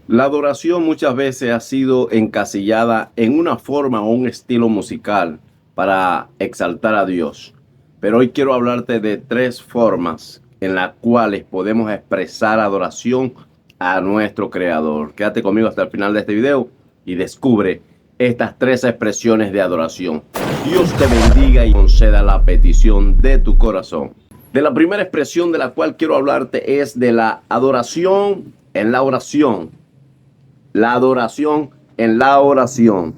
La adoración muchas veces ha sido encasillada en una forma o un estilo musical para exaltar a Dios. Pero hoy quiero hablarte de tres formas en las cuales podemos expresar adoración a nuestro Creador. Quédate conmigo hasta el final de este video y descubre estas tres expresiones de adoración. Dios te bendiga y conceda la petición de tu corazón. De la primera expresión de la cual quiero hablarte es de la adoración en la oración. La adoración en la oración.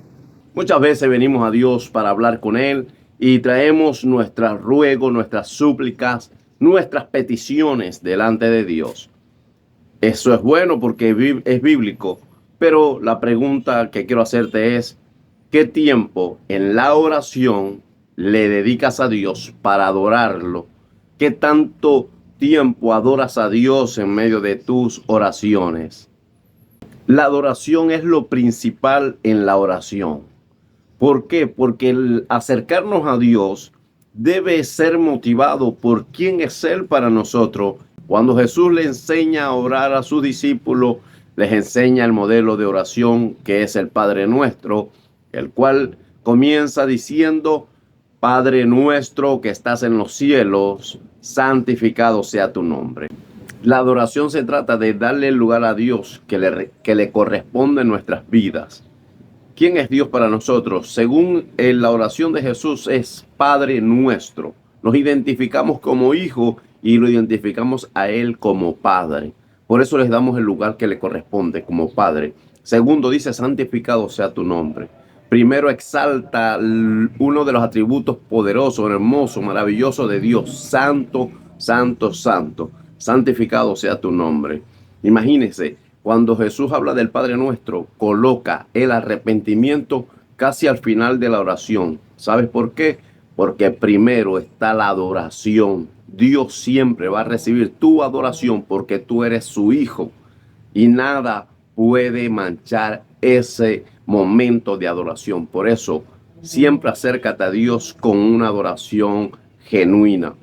Muchas veces venimos a Dios para hablar con Él y traemos nuestros ruegos, nuestras súplicas, nuestras peticiones delante de Dios. Eso es bueno porque es bíblico, pero la pregunta que quiero hacerte es, ¿qué tiempo en la oración le dedicas a Dios para adorarlo? ¿Qué tanto tiempo adoras a Dios en medio de tus oraciones? La adoración es lo principal en la oración. ¿Por qué? Porque el acercarnos a Dios debe ser motivado por quién es Él para nosotros. Cuando Jesús le enseña a orar a sus discípulos, les enseña el modelo de oración que es el Padre Nuestro, el cual comienza diciendo: Padre nuestro que estás en los cielos, santificado sea tu nombre. La adoración se trata de darle el lugar a Dios que le corresponde en nuestras vidas. ¿Quién es Dios para nosotros? Según la oración de Jesús es Padre nuestro. Nos identificamos como hijo y lo identificamos a Él como Padre. Por eso les damos el lugar que le corresponde como Padre. Segundo, dice: santificado sea tu nombre. Primero, exalta uno de los atributos poderosos, hermosos, maravillosos de Dios: santo, santo, santo. Santificado sea tu nombre. Imagínense, cuando Jesús habla del Padre Nuestro, coloca el arrepentimiento casi al final de la oración. ¿Sabes por qué? Porque primero está la adoración. Dios siempre va a recibir tu adoración porque tú eres su hijo. Y nada puede manchar ese momento de adoración. Por eso, siempre acércate a Dios con una adoración genuina.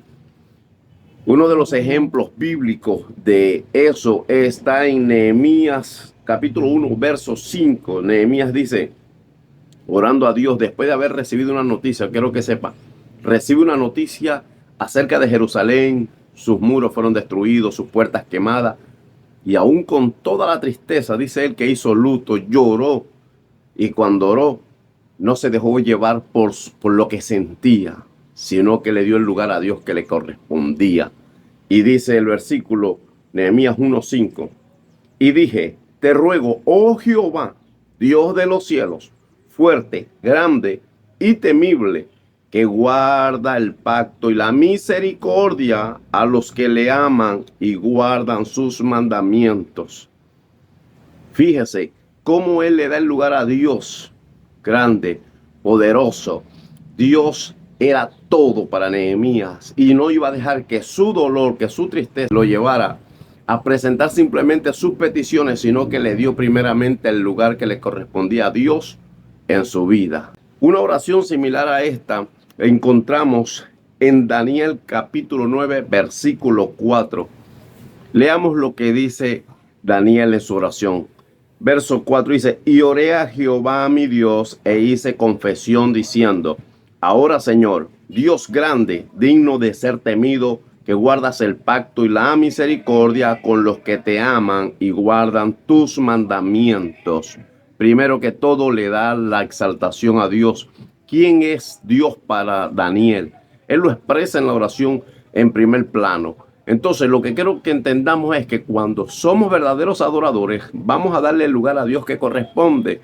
Uno de los ejemplos bíblicos de eso está en Nehemías capítulo 1, verso 5. Nehemías dice, orando a Dios después de haber recibido una noticia, quiero que sepa, recibe una noticia acerca de Jerusalén: sus muros fueron destruidos, sus puertas quemadas, y aún con toda la tristeza, dice él que hizo luto, lloró, y cuando oró, no se dejó llevar por lo que sentía, sino que le dio el lugar a Dios que le correspondía. Y dice el versículo, Nehemías 1:5, y dije: te ruego, oh Jehová, Dios de los cielos, fuerte, grande y temible, que guarda el pacto y la misericordia a los que le aman y guardan sus mandamientos. Fíjese cómo él le da el lugar a Dios, grande, poderoso. Dios era todo para Nehemías y no iba a dejar que su dolor, que su tristeza lo llevara a presentar simplemente sus peticiones, sino que le dio primeramente el lugar que le correspondía a Dios en su vida. Una oración similar a esta encontramos en Daniel capítulo 9, versículo 4. Leamos lo que dice Daniel en su oración. Verso 4 dice: y oré a Jehová mi Dios e hice confesión diciendo: ahora, Señor, Dios grande, digno de ser temido, que guardas el pacto y la misericordia con los que te aman y guardan tus mandamientos. Primero que todo le da la exaltación a Dios. ¿Quién es Dios para Daniel? Él lo expresa en la oración en primer plano. Entonces, lo que quiero que entendamos es que cuando somos verdaderos adoradores, vamos a darle el lugar a Dios que corresponde.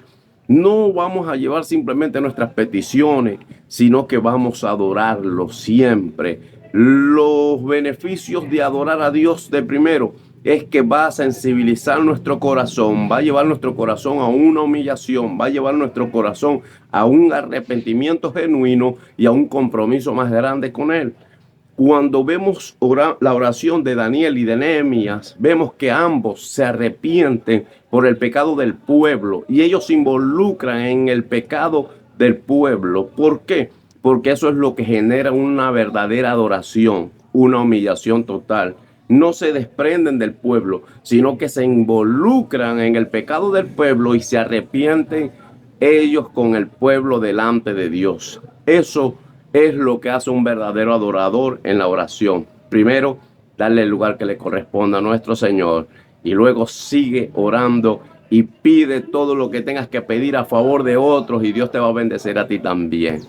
No vamos a llevar simplemente nuestras peticiones, sino que vamos a adorarlo siempre. Los beneficios de adorar a Dios de primero es que va a sensibilizar nuestro corazón, va a llevar nuestro corazón a una humillación, va a llevar nuestro corazón a un arrepentimiento genuino y a un compromiso más grande con Él. Cuando vemos la oración de Daniel y de Nehemías, vemos que ambos se arrepienten por el pecado del pueblo y ellos se involucran en el pecado del pueblo. ¿Por qué? Porque eso es lo que genera una verdadera adoración, una humillación total. no se desprenden del pueblo, sino que se involucran en el pecado del pueblo y se arrepienten ellos con el pueblo delante de Dios. Eso es lo que hace un verdadero adorador en la oración. Primero, darle el lugar que le corresponda a nuestro Señor y luego sigue orando y pide todo lo que tengas que pedir a favor de otros y Dios te va a bendecir a ti también.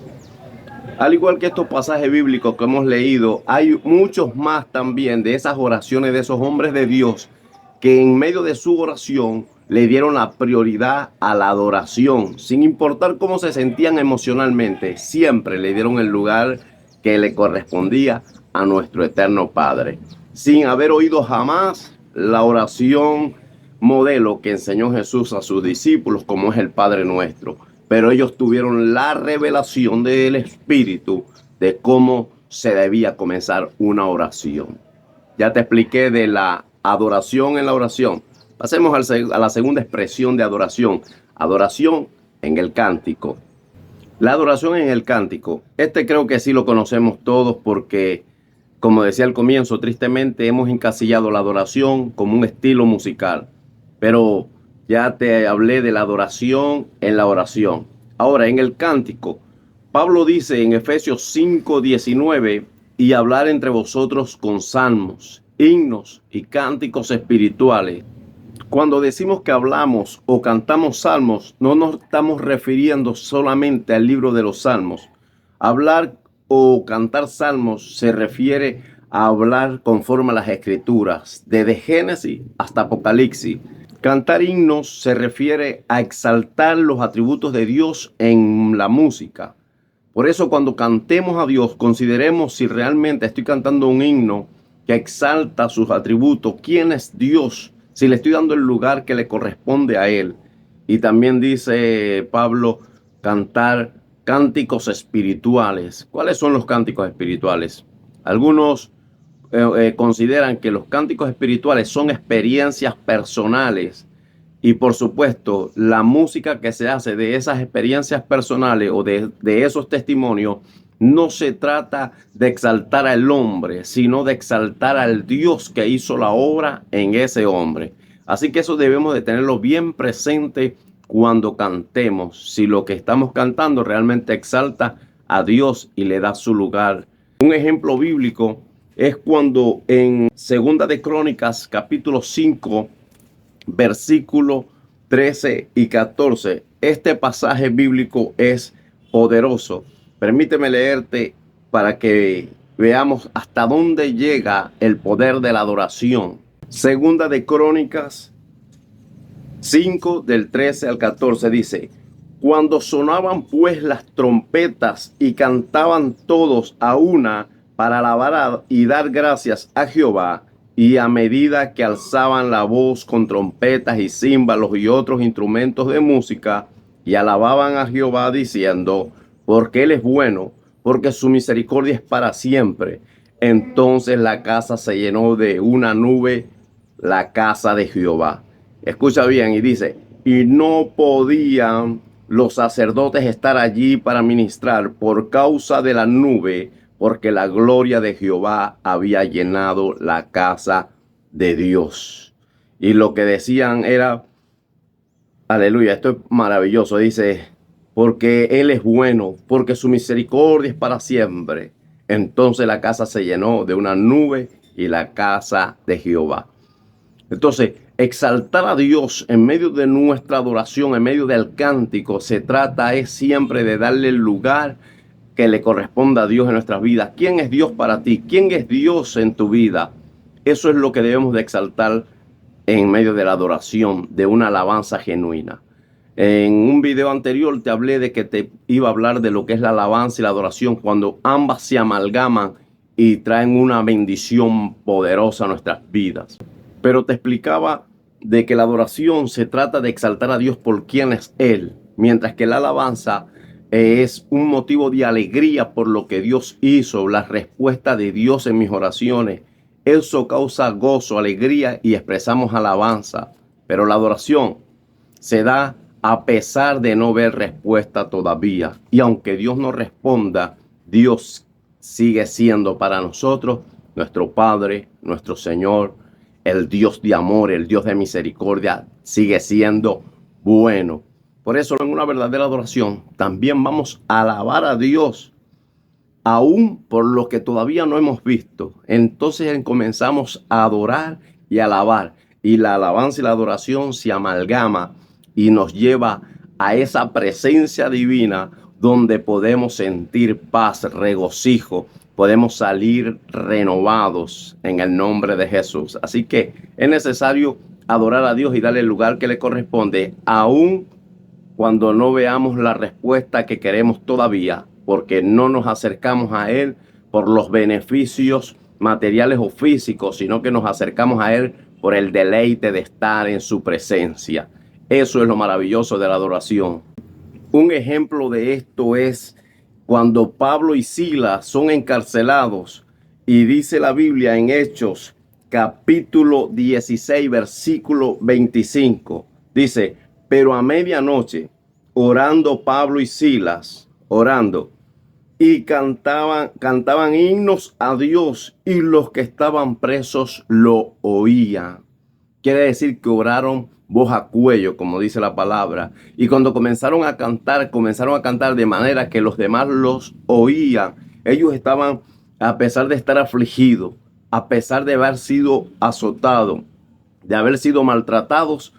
Al igual que estos pasajes bíblicos que hemos leído, hay muchos más también de esas oraciones de esos hombres de Dios que en medio de su oración le dieron la prioridad a la adoración, sin importar cómo se sentían emocionalmente, siempre le dieron el lugar que le correspondía a nuestro eterno Padre, sin haber oído jamás la oración modelo que enseñó Jesús a sus discípulos, como es el Padre Nuestro. Pero ellos tuvieron la revelación del Espíritu de cómo se debía comenzar una oración. Ya te expliqué de la adoración en la oración. Pasemos a la segunda expresión de adoración. Adoración en el cántico. La adoración en el cántico. Creo que sí lo conocemos todos porque, como decía al comienzo, tristemente hemos encasillado la adoración como un estilo musical. Pero ya te hablé de la adoración en la oración. Ahora, en el cántico, Pablo dice en Efesios 5:19, y hablar entre vosotros con salmos, himnos y cánticos espirituales. Cuando decimos que hablamos o cantamos salmos, no nos estamos refiriendo solamente al libro de los salmos. Hablar o cantar salmos se refiere a hablar conforme a las escrituras, desde Génesis hasta Apocalipsis. Cantar himnos se refiere a exaltar los atributos de Dios en la música. Por eso cuando cantemos a Dios, consideremos si realmente estoy cantando un himno que exalta sus atributos, quién es Dios, si le estoy dando el lugar que le corresponde a Él. Y también dice Pablo, cantar cánticos espirituales. ¿Cuáles son los cánticos espirituales? Algunos consideran que los cánticos espirituales son experiencias personales y por supuesto la música que se hace de esas experiencias personales o de esos testimonios no se trata de exaltar al hombre, sino de exaltar al Dios que hizo la obra en ese hombre. Así que eso debemos de tenerlo bien presente cuando cantemos, si lo que estamos cantando realmente exalta a Dios y le da su lugar. Un ejemplo bíblico es cuando en Segunda de Crónicas, capítulo 5, versículo 13 y 14, este pasaje bíblico es poderoso. Permíteme leerte para que veamos hasta dónde llega el poder de la adoración. Segunda de Crónicas 5, del 13 al 14 dice: cuando sonaban pues las trompetas y cantaban todos a una para alabar y dar gracias a Jehová, y a medida que alzaban la voz con trompetas y címbalos y otros instrumentos de música, y alababan a Jehová diciendo, porque Él es bueno, porque su misericordia es para siempre. Entonces la casa se llenó de una nube, la casa de Jehová. Escucha bien, y dice, y no podían los sacerdotes estar allí para ministrar por causa de la nube, porque la gloria de Jehová había llenado la casa de Dios. Y lo que decían era, aleluya, esto es maravilloso, dice, porque Él es bueno, porque su misericordia es para siempre. Entonces la casa se llenó de una nube y la casa de Jehová. Entonces, exaltar a Dios en medio de nuestra adoración, en medio del cántico, se trata es siempre de darle el lugar que le corresponda a Dios en nuestras vidas. ¿Quién es Dios para ti? ¿Quién es Dios en tu vida? Eso es lo que debemos de exaltar en medio de la adoración, de una alabanza genuina. En un video anterior te hablé de que te iba a hablar de lo que es la alabanza y la adoración cuando ambas se amalgaman y traen una bendición poderosa a nuestras vidas. Pero te explicaba de que la adoración se trata de exaltar a Dios por quien es Él, mientras que la alabanza es un motivo de alegría por lo que Dios hizo, la respuesta de Dios en mis oraciones. Eso causa gozo, alegría y expresamos alabanza. Pero la adoración se da a pesar de no ver respuesta todavía. Y aunque Dios no responda, Dios sigue siendo para nosotros nuestro Padre, nuestro Señor, el Dios de amor, el Dios de misericordia, sigue siendo bueno. Por eso, en una verdadera adoración, también vamos a alabar a Dios, aún por lo que todavía no hemos visto. Entonces comenzamos a adorar y a alabar. Y la alabanza y la adoración se amalgama y nos lleva a esa presencia divina donde podemos sentir paz, regocijo, podemos salir renovados en el nombre de Jesús. Así que es necesario adorar a Dios y darle el lugar que le corresponde, aún cuando no veamos la respuesta que queremos todavía, porque no nos acercamos a Él por los beneficios materiales o físicos, sino que nos acercamos a Él por el deleite de estar en su presencia. Eso es lo maravilloso de la adoración. Un ejemplo de esto es cuando Pablo y Silas son encarcelados, y dice la Biblia en Hechos capítulo 16 versículo 25, dice: pero a medianoche, orando Pablo y Silas, y cantaban himnos a Dios, y los que estaban presos lo oían. Quiere decir que oraron voz a cuello, como dice la palabra. Y cuando comenzaron a cantar de manera que los demás los oían. Ellos estaban, a pesar de estar afligidos, a pesar de haber sido azotados, de haber sido maltratados,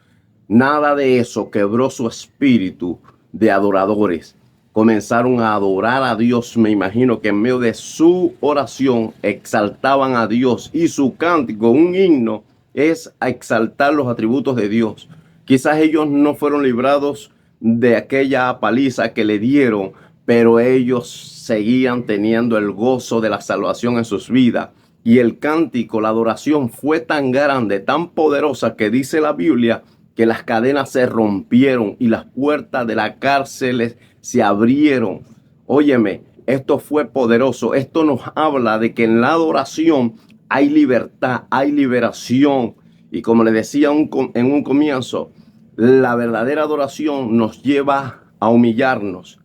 nada de eso quebró su espíritu de adoradores. Comenzaron a adorar a Dios. Me imagino que en medio de su oración exaltaban a Dios, y su cántico, un himno, es a exaltar los atributos de Dios. Quizás ellos no fueron librados de aquella paliza que le dieron, pero ellos seguían teniendo el gozo de la salvación en sus vidas. Y el cántico, la adoración fue tan grande, tan poderosa, que dice la Biblia que las cadenas se rompieron y las puertas de la cárcel se abrieron. Óyeme, esto fue poderoso. Esto nos habla de que en la adoración hay libertad, hay liberación. Y como le decía en un comienzo, la verdadera adoración nos lleva a humillarnos,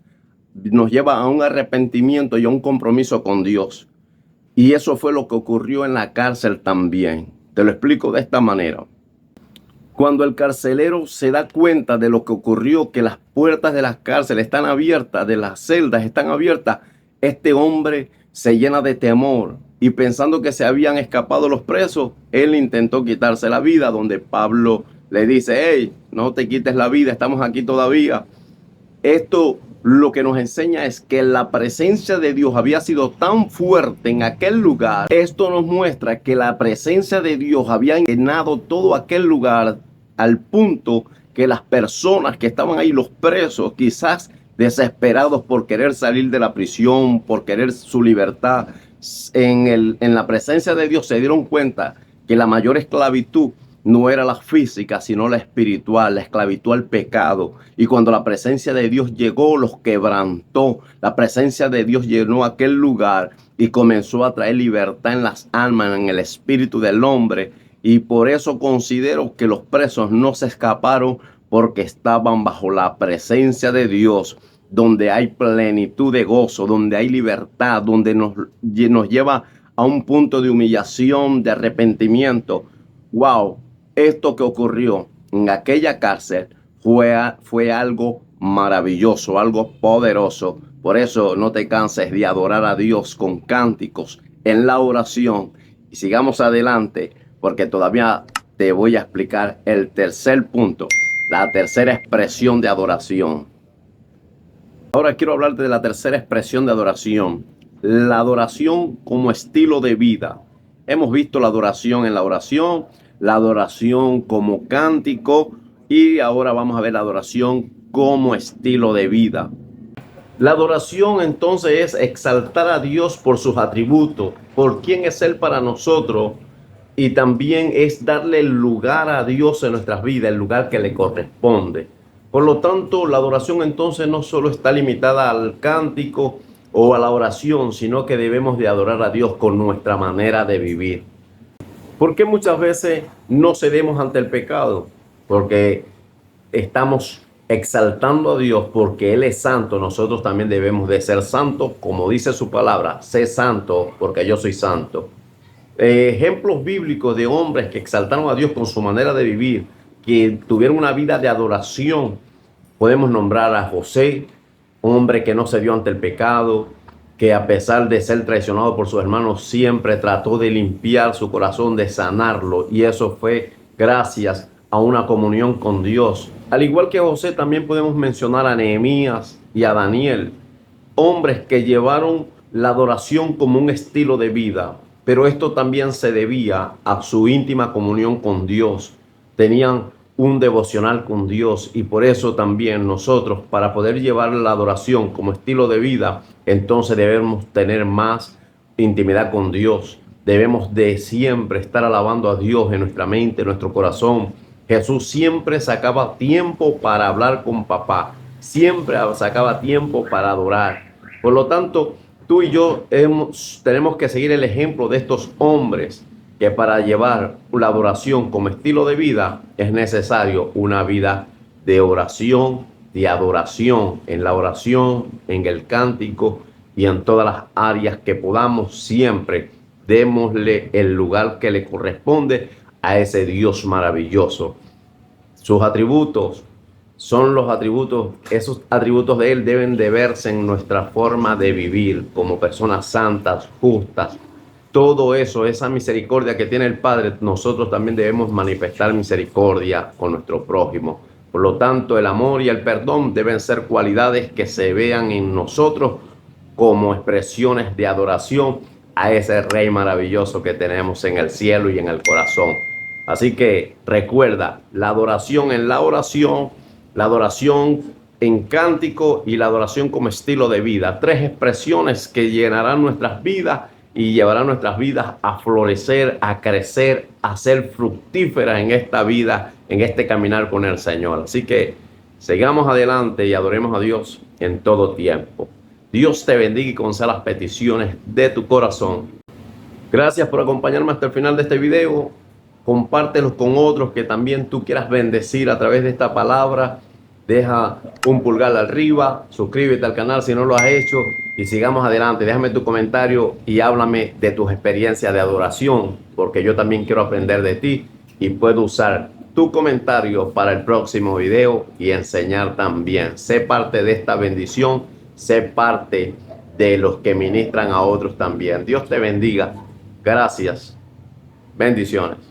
nos lleva a un arrepentimiento y a un compromiso con Dios. Y eso fue lo que ocurrió en la cárcel también. Te lo explico de esta manera. Cuando el carcelero se da cuenta de lo que ocurrió, que las puertas de las cárceles están abiertas, de las celdas están abiertas, este hombre se llena de temor, y pensando que se habían escapado los presos, él intentó quitarse la vida, donde Pablo le dice: hey, no te quites la vida, estamos aquí todavía. Esto lo que nos enseña es que la presencia de Dios había sido tan fuerte en aquel lugar. Esto nos muestra que la presencia de Dios había llenado todo aquel lugar, al punto que las personas que estaban ahí, los presos, quizás desesperados por querer salir de la prisión, por querer su libertad, en la presencia de Dios se dieron cuenta que la mayor esclavitud no era la física, sino la espiritual, la esclavitud al pecado. Y cuando la presencia de Dios llegó, los quebrantó. La presencia de Dios llenó aquel lugar y comenzó a traer libertad en las almas, en el espíritu del hombre. Y por eso considero que los presos no se escaparon, porque estaban bajo la presencia de Dios, donde hay plenitud de gozo, donde hay libertad, donde nos lleva a un punto de humillación, de arrepentimiento. ¡Wow! Esto que ocurrió en aquella cárcel fue algo maravilloso, algo poderoso. Por eso no te canses de adorar a Dios con cánticos en la oración. Y sigamos adelante, porque todavía te voy a explicar el tercer punto, la tercera expresión de adoración. Ahora quiero hablarte de la tercera expresión de adoración, la adoración como estilo de vida. Hemos visto la adoración en la oración, la adoración como cántico, y ahora vamos a ver la adoración como estilo de vida. La adoración entonces es exaltar a Dios por sus atributos, por quién es Él para nosotros, y también es darle el lugar a Dios en nuestras vidas, el lugar que le corresponde. Por lo tanto, la adoración entonces no solo está limitada al cántico o a la oración, sino que debemos de adorar a Dios con nuestra manera de vivir. ¿Por qué muchas veces no cedemos ante el pecado? Porque estamos exaltando a Dios porque Él es santo. Nosotros también debemos de ser santos, como dice su palabra: sé santo porque yo soy santo. ejemplos bíblicos de hombres que exaltaron a Dios con su manera de vivir, que tuvieron una vida de adoración. Podemos nombrar a José, hombre que no se dio ante el pecado, que a pesar de ser traicionado por sus hermanos, siempre trató de limpiar su corazón, de sanarlo, y eso fue gracias a una comunión con Dios. Al igual que José, también podemos mencionar a Nehemías y a Daniel, hombres que llevaron la adoración como un estilo de vida, pero esto también se debía a su íntima comunión con Dios. Tenían un devocional con Dios, y por eso también nosotros, para poder llevar la adoración como estilo de vida, entonces debemos tener más intimidad con Dios. Debemos de siempre estar alabando a Dios en nuestra mente, en nuestro corazón. Jesús siempre sacaba tiempo para hablar con papá, siempre sacaba tiempo para adorar. Por lo tanto, tú y yo tenemos que seguir el ejemplo de estos hombres, que para llevar la adoración como estilo de vida es necesario una vida de oración, de adoración, en la oración, en el cántico y en todas las áreas que podamos. Siempre démosle el lugar que le corresponde a ese Dios maravilloso. Sus atributos son los atributos, esos atributos de Él deben de verse en nuestra forma de vivir como personas santas, justas. Todo eso, esa misericordia que tiene el Padre, nosotros también debemos manifestar misericordia con nuestro prójimo. Por lo tanto, el amor y el perdón deben ser cualidades que se vean en nosotros como expresiones de adoración a ese Rey maravilloso que tenemos en el cielo y en el corazón. Así que recuerda, la adoración en la oración, la adoración en cántico y la adoración como estilo de vida. Tres expresiones que llenarán nuestras vidas y llevarán nuestras vidas a florecer, a crecer, a ser fructíferas en esta vida, en este caminar con el Señor. Así que sigamos adelante y adoremos a Dios en todo tiempo. Dios te bendiga y conceda las peticiones de tu corazón. Gracias por acompañarme hasta el final de este video. Compártelos con otros que también tú quieras bendecir a través de esta palabra. Deja un pulgar arriba, suscríbete al canal si no lo has hecho y sigamos adelante. Déjame tu comentario y háblame de tus experiencias de adoración, porque yo también quiero aprender de ti y puedo usar tu comentario para el próximo video y enseñar también. Sé parte de esta bendición, sé parte de los que ministran a otros también. Dios te bendiga. Gracias. Bendiciones.